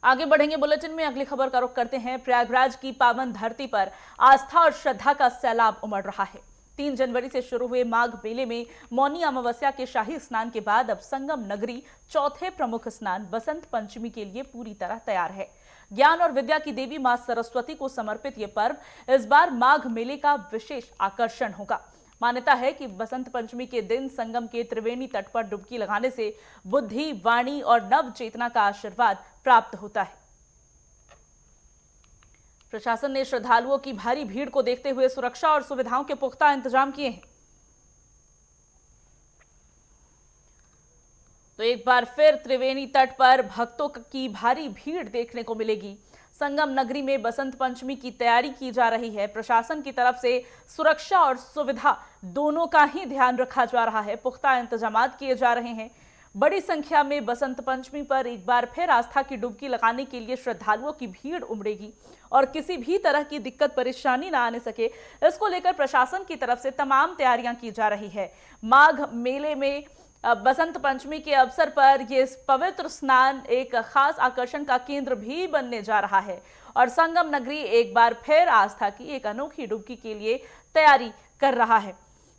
आगे बढ़ेंगे बुलेटिन में। अगली खबर का रुख करते हैं। प्रयागराज की पावन धरती पर आस्था और श्रद्धा का सैलाब उमड़ रहा है। 3 जनवरी से शुरू हुए माघ मेले में मौनी अमावस्या के शाही स्नान के बाद अब संगम नगरी चौथे प्रमुख स्नान बसंत पंचमी के लिए पूरी तरह तैयार है। ज्ञान और विद्या की देवी मां सरस्वती को समर्पित ये पर्व इस बार माघ मेले का विशेष आकर्षण होगा। मान्यता है कि बसंत पंचमी के दिन संगम के त्रिवेणी तट पर डुबकी लगाने से बुद्धि, वाणी और नव चेतना का आशीर्वाद प्राप्त होता है। प्रशासन ने श्रद्धालुओं की भारी भीड़ को देखते हुए सुरक्षा और सुविधाओं के पुख्ता इंतजाम किए हैं। तो एक बार फिर त्रिवेणी तट पर भक्तों की भारी भीड़ देखने को मिलेगी। संगम नगरी में बसंत पंचमी की तैयारी की जा रही है। प्रशासन की तरफ से सुरक्षा और सुविधा दोनों का ही ध्यान रखा जा रहा है। पुख्ता इंतजाम किए जा रहे हैं। बड़ी संख्या में बसंत पंचमी पर एक बार फिर आस्था की डुबकी लगाने के लिए श्रद्धालुओं की भीड़ उमड़ेगी और किसी भी तरह की दिक्कत परेशानी न आने सके, इसको लेकर प्रशासन की तरफ से तमाम तैयारियां की जा रही है। माघ मेले में बसंत पंचमी के अवसर पर यह पवित्र स्नान एक खास आकर्षण का केंद्र भी बनने जा रहा है और संगम नगरी एक बार फिर आस्था की एक अनोखी डुबकी के लिए तैयारी कर रहा है।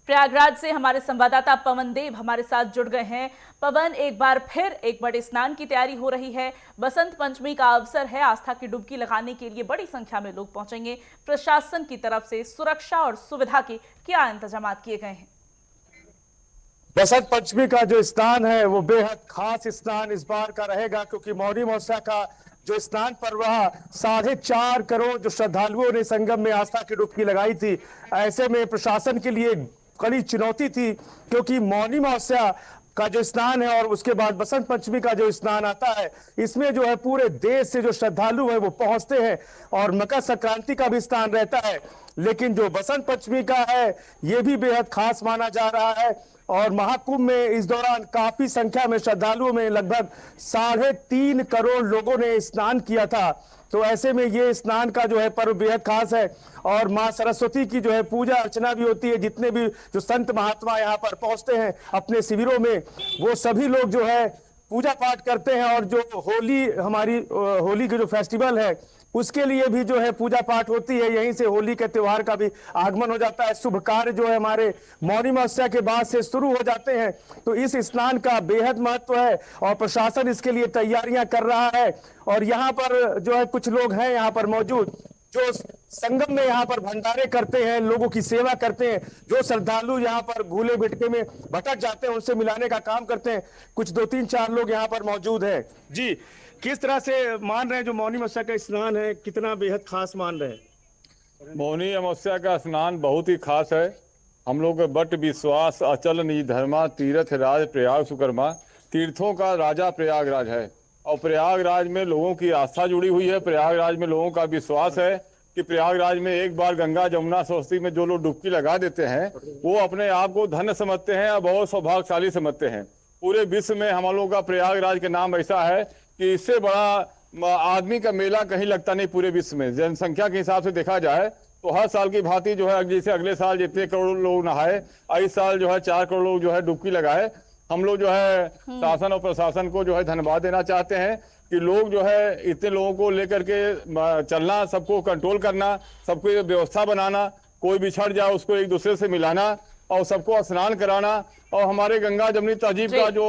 प्रयागराज से हमारे संवाददाता पवन देव हमारे साथ जुड़ गए हैं। पवन, एक बार फिर एक बड़े स्नान की तैयारी हो रही है। बसंत पंचमी का अवसर है, आस्था की डुबकी लगाने के लिए बड़ी संख्या में लोग पहुंचेंगे। प्रशासन की तरफ से सुरक्षा और सुविधा के क्या इंतजाम किए गए हैं? बसंत पंचमी का जो स्नान है वो बेहद खास स्नान इस बार का रहेगा, क्योंकि मौनी अमावस्या का जो स्नान पर्व रहा 4.5 करोड़ जो श्रद्धालुओं ने संगम में आस्था की डुबकी लगाई थी। ऐसे में प्रशासन के लिए कड़ी चुनौती थी, क्योंकि मौनी अमावस्या का जो स्नान है और उसके बाद बसंत पंचमी का जो स्नान आता है, इसमें जो है पूरे देश से जो श्रद्धालु है वो पहुंचते हैं और मकर संक्रांति का भी स्नान रहता है। लेकिन जो बसंत पंचमी का है ये भी बेहद खास माना जा रहा है और महाकुंभ में इस दौरान काफी संख्या में श्रद्धालुओं में लगभग 3.5 करोड़ लोगों ने स्नान किया था। तो ऐसे में ये स्नान का जो है पर्व बेहद खास है और मां सरस्वती की जो है पूजा अर्चना भी होती है। जितने भी जो संत महात्मा यहाँ पर पहुंचते हैं अपने शिविरों में, वो सभी लोग जो है पूजा पाठ करते हैं और जो होली हमारी होली के जो फेस्टिवल है उसके लिए भी जो है पूजा पाठ होती है। यहीं से होली के त्योहार का भी आगमन हो जाता है। शुभ कार्य जो है हमारे मौनी अमावस्या के बाद से शुरू हो जाते हैं। तो इस स्नान का बेहद महत्व है और प्रशासन इसके लिए तैयारियां कर रहा है। और यहाँ पर जो है कुछ लोग हैं यहाँ पर मौजूद जो संगम में यहाँ पर भंडारे करते हैं, लोगों की सेवा करते हैं। जो श्रद्धालु यहाँ पर भूले भटके में भटक जाते हैं उनसे मिलाने का काम करते हैं। कुछ 2-3-4 लोग यहाँ पर मौजूद हैं। जी, किस तरह से मान रहे हैं जो मौनी अमावस्या का स्नान है, कितना बेहद खास मान रहे हैं? मौनी अमावस्या का स्नान बहुत ही खास है। हम लोग बट विश्वास अचल निज धर्मा तीर्थ राज प्रयाग सुकर्मा। तीर्थों का राजा प्रयागराज है और प्रयागराज में लोगों की आस्था जुड़ी हुई है। प्रयागराज में लोगों का विश्वास है कि प्रयागराज में एक बार गंगा जमुना सरस्वती में जो लोग डुबकी लगा देते हैं वो अपने आप को धन्य समझते हैं और बहुत सौभाग्यशाली समझते हैं। पूरे विश्व में हम लोगों का प्रयागराज के नाम ऐसा है कि इससे बड़ा आदमी का मेला कहीं लगता नहीं पूरे विश्व में। जनसंख्या के हिसाब से देखा जाए तो हर साल की भांति जो है जैसे अगले साल जितने करोड़ लोग नहाए, इस साल जो है 4 करोड़ लोग जो है डुबकी लगाए। हम लोग जो है शासन और प्रशासन को जो है धन्यवाद देना चाहते हैं कि लोग जो है इतने लोगों को लेकर के चलना, सबको कंट्रोल करना, सबको व्यवस्था बनाना, कोई बिछड़ जाए उसको एक दूसरे से मिलाना और सबको स्नान कराना और हमारे गंगा जमुनी तहजीब का जो